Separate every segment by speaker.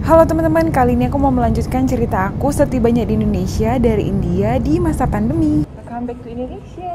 Speaker 1: Halo teman-teman, kali ini aku mau melanjutkan cerita aku setibanya di Indonesia dari India di masa pandemi. Welcome back to Indonesia.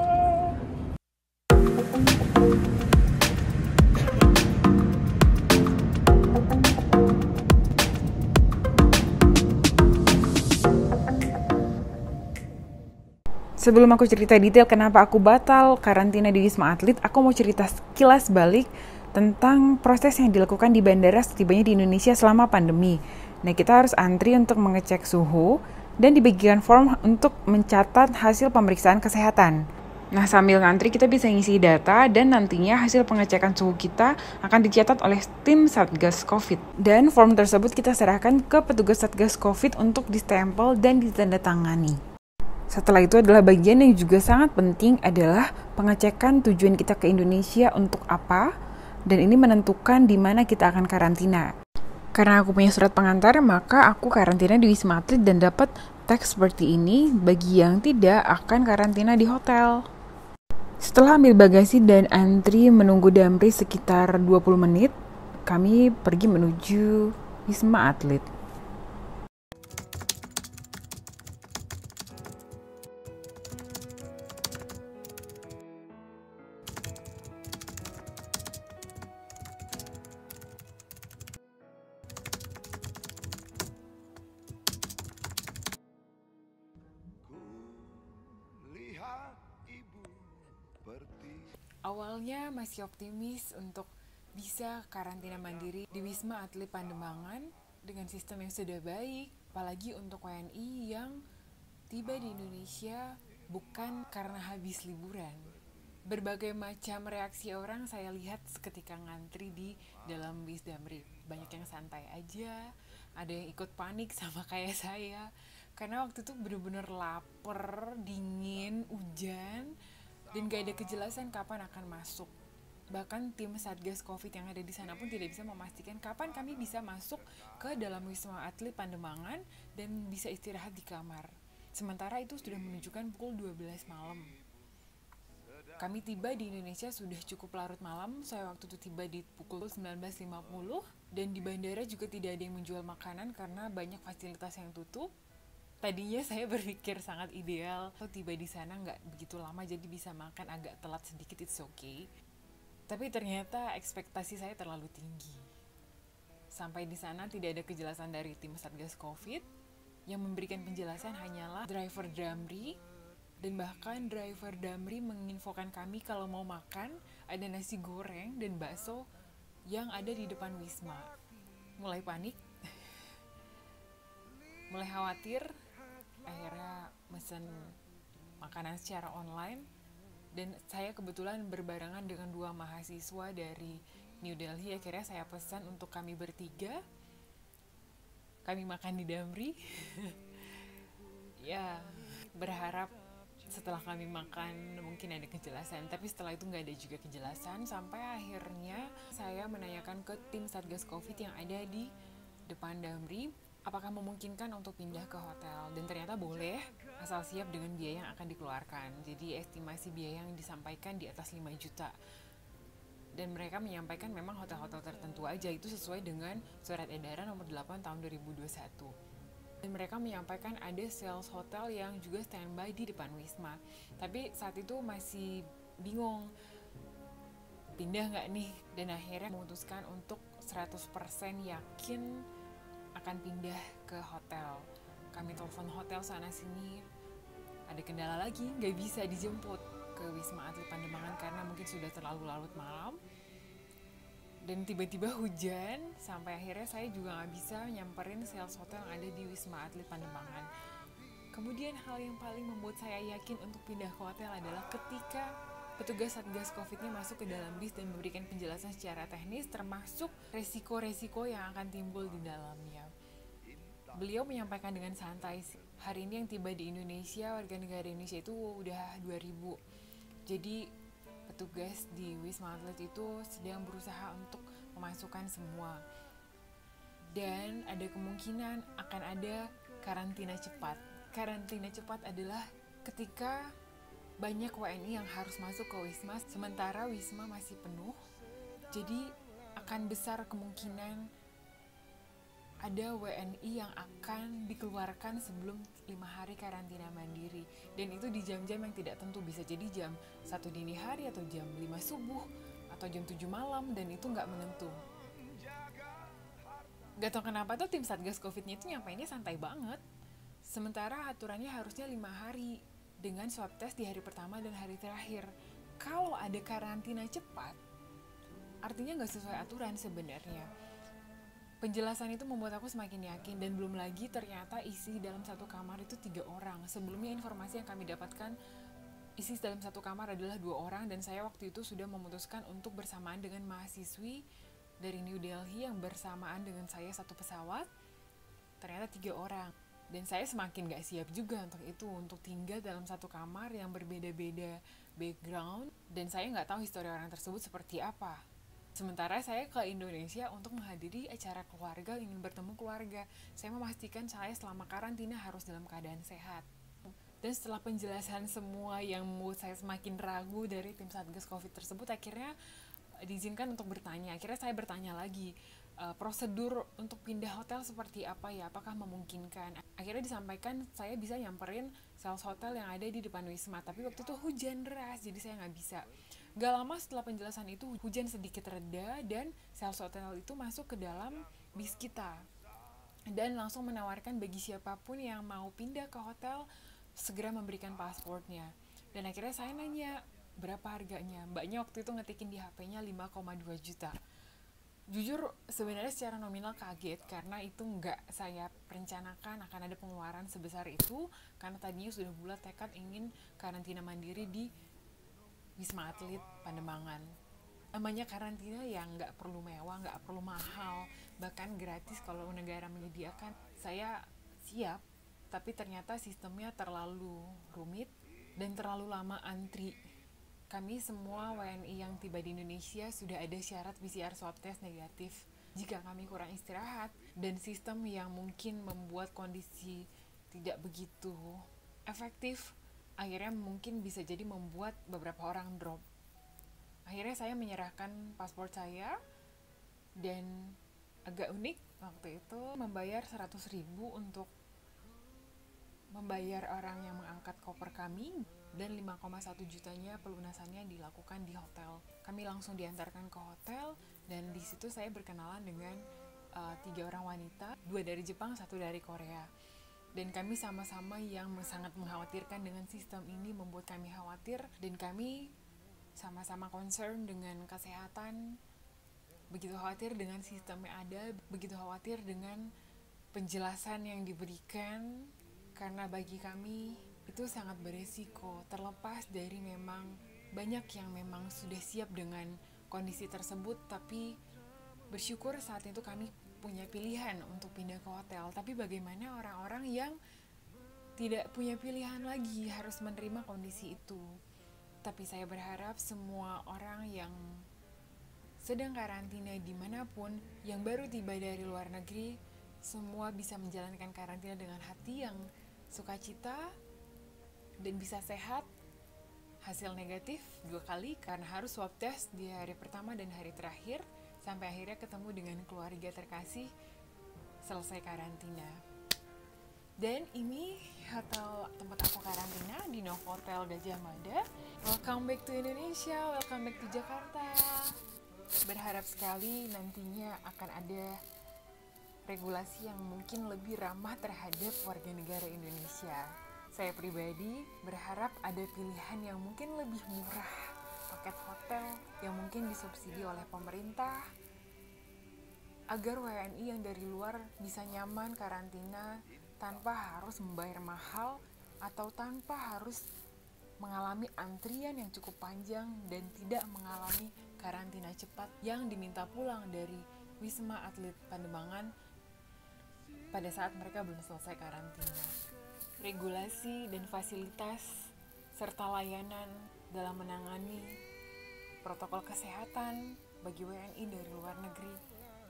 Speaker 1: Sebelum aku cerita detail kenapa aku batal karantina di Wisma Atlet, aku mau cerita sekilas balik tentang proses yang dilakukan di bandara setibanya di Indonesia selama pandemi. Nah, kita harus antri untuk mengecek suhu dan dibagikan form untuk mencatat hasil pemeriksaan kesehatan. Nah, sambil ngantri kita bisa ngisi data dan nantinya hasil pengecekan suhu kita akan dicatat oleh tim Satgas Covid. Dan form tersebut kita serahkan ke petugas Satgas Covid untuk distempel dan ditandatangani. Setelah itu adalah bagian yang juga sangat penting adalah pengecekan tujuan kita ke Indonesia untuk apa, dan ini menentukan di mana kita akan karantina. Karena aku punya surat pengantar, maka aku karantina di Wisma Atlet dan dapat teks seperti ini bagi yang tidak akan karantina di hotel. Setelah ambil bagasi dan antri menunggu damri sekitar 20 menit, kami pergi menuju Wisma Atlet. Awalnya masih optimis untuk bisa karantina mandiri di Wisma Atlet Pademangan dengan sistem yang sudah baik, apalagi untuk WNI yang tiba di Indonesia bukan karena habis liburan. Berbagai macam reaksi orang saya lihat ketika ngantri di dalam bis Damri. Banyak yang santai aja, ada yang ikut panik sama kayak saya. Karena waktu itu bener-bener lapar, dingin, hujan, dan gak ada kejelasan kapan akan masuk. Bahkan tim Satgas Covid yang ada di sana pun tidak bisa memastikan kapan kami bisa masuk ke dalam Wisma Atlet Pademangan dan bisa istirahat di kamar. Sementara itu sudah menunjukkan pukul 12 malam. Kami tiba di Indonesia sudah cukup larut malam. Saya waktu itu tiba di pukul 19.50 dan di bandara juga tidak ada yang menjual makanan karena banyak fasilitas yang tutup. Tadinya saya berpikir sangat ideal, tiba di sana nggak begitu lama jadi bisa makan agak telat sedikit, it's okay. Tapi ternyata ekspektasi saya terlalu tinggi. Sampai di sana tidak ada kejelasan dari tim Satgas Covid. Yang memberikan penjelasan hanyalah driver Damri, dan bahkan driver Damri menginfokan kami kalau mau makan ada nasi goreng dan bakso yang ada di depan Wisma. Mulai panik, mulai khawatir, akhirnya mesen makanan secara online. Dan saya kebetulan berbarengan dengan 2 mahasiswa dari New Delhi. Akhirnya saya pesan untuk kami bertiga. Kami makan di Damri. Ya, berharap setelah kami makan mungkin ada kejelasan. Tapi setelah itu nggak ada juga kejelasan. Sampai akhirnya saya menanyakan ke tim Satgas Covid yang ada di depan Damri, apakah memungkinkan untuk pindah ke hotel, dan ternyata boleh asal siap dengan biaya yang akan dikeluarkan. Jadi estimasi biaya yang disampaikan di atas 5 juta. Dan mereka menyampaikan memang hotel-hotel tertentu aja, itu sesuai dengan surat edaran nomor 8 tahun 2021. Dan mereka menyampaikan ada sales hotel yang juga standby di depan Wisma. Tapi saat itu masih bingung pindah nggak nih, dan akhirnya memutuskan untuk 100% yakin akan pindah ke hotel. Kami telepon hotel sana sini, ada kendala lagi, nggak bisa dijemput ke Wisma Atlet Pademangan karena mungkin sudah terlalu larut malam. Dan tiba-tiba hujan, sampai akhirnya saya juga nggak bisa nyamperin sales hotel yang ada di Wisma Atlet Pademangan. Kemudian hal yang paling membuat saya yakin untuk pindah ke hotel adalah ketika petugas Satgas Covid-nya masuk ke dalam bis dan memberikan penjelasan secara teknis termasuk resiko-resiko yang akan timbul di dalamnya. Beliau menyampaikan dengan santai, hari ini yang tiba di Indonesia, warga negara Indonesia itu udah 2000. Jadi petugas di Wisma Atlet itu sedang berusaha untuk memasukkan semua. Dan ada kemungkinan akan ada karantina cepat. Karantina cepat adalah ketika banyak WNI yang harus masuk ke Wisma, sementara Wisma masih penuh. Jadi akan besar kemungkinan ada WNI yang akan dikeluarkan sebelum 5 hari karantina mandiri. Dan itu di jam-jam yang tidak tentu, bisa jadi jam 1 dini hari atau jam 5 subuh atau jam 7 malam, dan itu nggak menentu. Gak tau kenapa tuh tim Satgas Covid-nya itu nyampainya santai banget. Sementara aturannya harusnya 5 hari dengan swab test di hari pertama dan hari terakhir. Kalau ada karantina cepat, artinya nggak sesuai aturan sebenarnya. Penjelasan itu membuat aku semakin yakin, dan belum lagi ternyata isi dalam satu kamar itu 3 orang. Sebelumnya informasi yang kami dapatkan, isi dalam satu kamar adalah 2 orang, dan saya waktu itu sudah memutuskan untuk bersamaan dengan mahasiswi dari New Delhi yang bersamaan dengan saya satu pesawat. Ternyata 3 orang. Dan saya semakin gak siap juga untuk itu, untuk tinggal dalam satu kamar yang berbeda-beda background, dan saya gak tahu histori orang tersebut seperti apa. Sementara saya ke Indonesia untuk menghadiri acara keluarga, ingin bertemu keluarga. Saya memastikan saya selama karantina harus dalam keadaan sehat. Dan setelah penjelasan semua yang membuat saya semakin ragu dari tim Satgas Covid tersebut, akhirnya diizinkan untuk bertanya. Akhirnya saya bertanya lagi, prosedur untuk pindah hotel seperti apa ya, apakah memungkinkan. Akhirnya disampaikan saya bisa nyamperin sales hotel yang ada di depan Wisma, tapi waktu itu hujan deras, jadi saya nggak bisa. Gak lama setelah penjelasan itu, hujan sedikit reda dan sales hotel itu masuk ke dalam bis kita dan langsung menawarkan bagi siapapun yang mau pindah ke hotel segera memberikan pasportnya. Dan akhirnya saya nanya berapa harganya. Mbaknya waktu itu ngetikin di HP-nya 5,2 juta. Jujur sebenarnya secara nominal kaget, karena itu nggak saya perencanakan akan ada pengeluaran sebesar itu, karena tadinya sudah bulat tekad ingin karantina mandiri di Wisma Atlet Pademangan. Namanya karantina yang nggak perlu mewah, nggak perlu mahal, bahkan gratis kalau negara menyediakan. Saya siap, tapi ternyata sistemnya terlalu rumit dan terlalu lama antri. Kami semua WNI yang tiba di Indonesia sudah ada syarat PCR swab test negatif. Jika kami kurang istirahat, dan sistem yang mungkin membuat kondisi tidak begitu efektif, akhirnya mungkin bisa jadi membuat beberapa orang drop. Akhirnya saya menyerahkan paspor saya, dan agak unik waktu itu membayar 100.000 untuk membayar orang yang mengangkat koper kami, dan 5,1 jutanya pelunasannya dilakukan di hotel. Kami langsung diantarkan ke hotel, dan di situ saya berkenalan dengan 3 orang wanita, 2 dari Jepang, 1 dari Korea. Dan kami sama-sama yang sangat mengkhawatirkan dengan sistem ini, membuat kami khawatir, dan kami sama-sama concern dengan kesehatan, begitu khawatir dengan sistem yang ada, begitu khawatir dengan penjelasan yang diberikan, karena bagi kami itu sangat beresiko, terlepas dari memang banyak yang memang sudah siap dengan kondisi tersebut, tapi bersyukur saat itu kami punya pilihan untuk pindah ke hotel. Tapi bagaimana orang-orang yang tidak punya pilihan lagi, harus menerima kondisi itu? Tapi saya berharap semua orang yang sedang karantina dimanapun, yang baru tiba dari luar negeri, semua bisa menjalankan karantina dengan hati yang sukacita dan bisa sehat. Hasil negatif 2 kali karena harus swab test di hari pertama dan hari terakhir, sampai akhirnya ketemu dengan keluarga terkasih selesai karantina. Dan ini hotel tempat aku karantina di Novotel Gajah Mada. Welcome back to Indonesia, welcome back to Jakarta. Berharap sekali nantinya akan ada regulasi yang mungkin lebih ramah terhadap warga negara Indonesia. Saya pribadi berharap ada pilihan yang mungkin lebih murah, paket hotel yang mungkin disubsidi oleh pemerintah, agar WNI yang dari luar bisa nyaman karantina tanpa harus membayar mahal atau tanpa harus mengalami antrian yang cukup panjang dan tidak mengalami karantina cepat yang diminta pulang dari Wisma Atlet Pademangan pada saat mereka belum selesai karantina. Regulasi dan fasilitas serta layanan dalam menangani protokol kesehatan bagi WNI dari luar negeri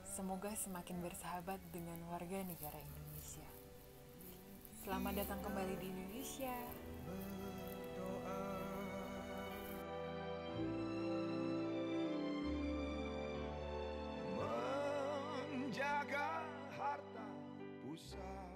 Speaker 1: semoga semakin bersahabat dengan warga negara Indonesia. Selamat datang kembali di Indonesia.
Speaker 2: Menjaga harta usah